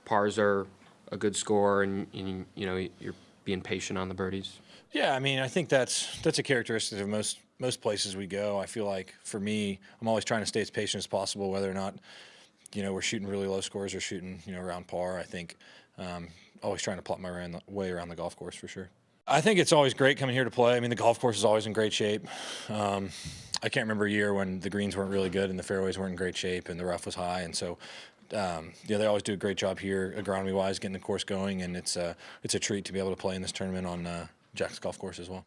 pars are a good score, and you know you're being patient on the birdies? Yeah, I mean, I think that's a characteristic of most places we go. I feel like for me, I'm always trying to stay as patient as possible, whether or not we're shooting really low scores or shooting around par. I think always trying to plot my way around the golf course for sure. I think it's always great coming here to play. I mean, the golf course is always in great shape. I can't remember a year when the greens weren't really good and the fairways weren't in great shape and the rough was high, and so. They always do a great job here, agronomy-wise, getting the course going, and it's a treat to be able to play in this tournament on Jack's golf course as well.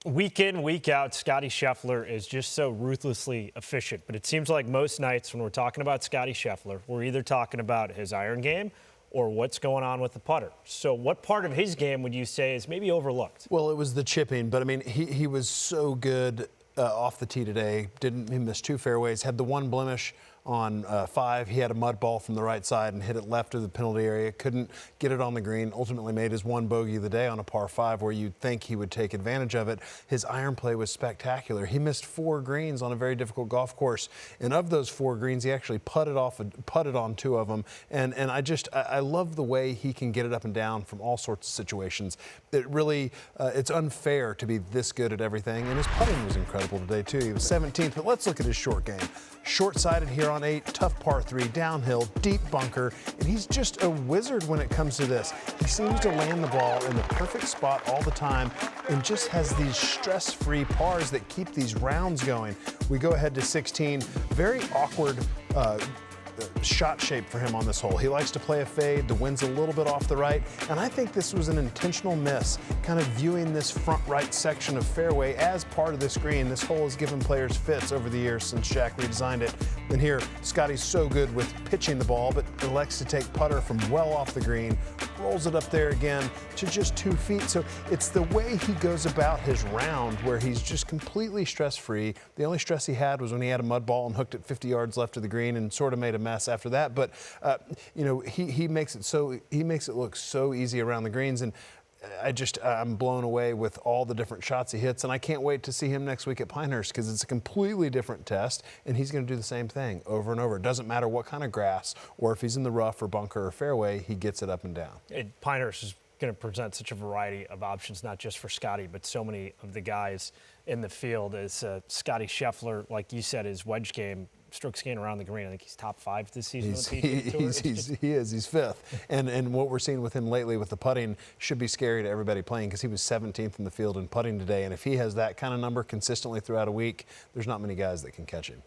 Week in, week out, Scottie Scheffler is just so ruthlessly efficient. But it seems like most nights when we're talking about Scottie Scheffler, we're either talking about his iron game or what's going on with the putter. So what part of his game would you say is maybe overlooked? Well, it was the chipping, but I mean, he was so good off the tee today. He missed 2 fairways, had the one blemish on 5. He had a mud ball from the right side and hit it left of the penalty area. Couldn't get it on the green. Ultimately made his 1 bogey of the day on a par 5 where you'd think he would take advantage of it. His iron play was spectacular. He missed 4 greens on a very difficult golf course. And of those 4 greens, he actually putted on 2 of them. And I love the way he can get it up and down from all sorts of situations. It really, it's unfair to be this good at everything. And his putting was incredible today too. He was 17th, but let's look at his short game. Short-sided here on 8, tough par 3, downhill, deep bunker, and he's just a wizard when it comes to this. He seems to land the ball in the perfect spot all the time and just has these stress-free pars that keep these rounds going. We go ahead to 16, very awkward shot shape for him on this hole. He likes to play a fade. The wind's a little bit off the right, and I think this was an intentional miss, kind of viewing this front right section of fairway as part of this green. This hole has given players fits over the years since Jack redesigned it. And here, Scottie's so good with pitching the ball, but elects to take putter from well off the green, rolls it up there again to just 2 feet. So it's the way he goes about his round where he's just completely stress-free. The only stress he had was when he had a mud ball and hooked it 50 yards left of the green and sort of made a mess after that. But he makes it look so easy around the greens, and I'm blown away with all the different shots he hits, and I can't wait to see him next week at Pinehurst because it's a completely different test, and he's going to do the same thing over and over. It doesn't matter what kind of grass or if he's in the rough or bunker or fairway, he gets it up and down. Pinehurst is going to present such a variety of options, not just for Scottie, but so many of the guys in the field. As Scottie Scheffler, like you said, his wedge game, strokes gained around the green. I think he's top 5 this season. He's 5th. And what we're seeing with him lately with the putting should be scary to everybody playing because he was 17th in the field in putting today. And if he has that kind of number consistently throughout a week, there's not many guys that can catch him.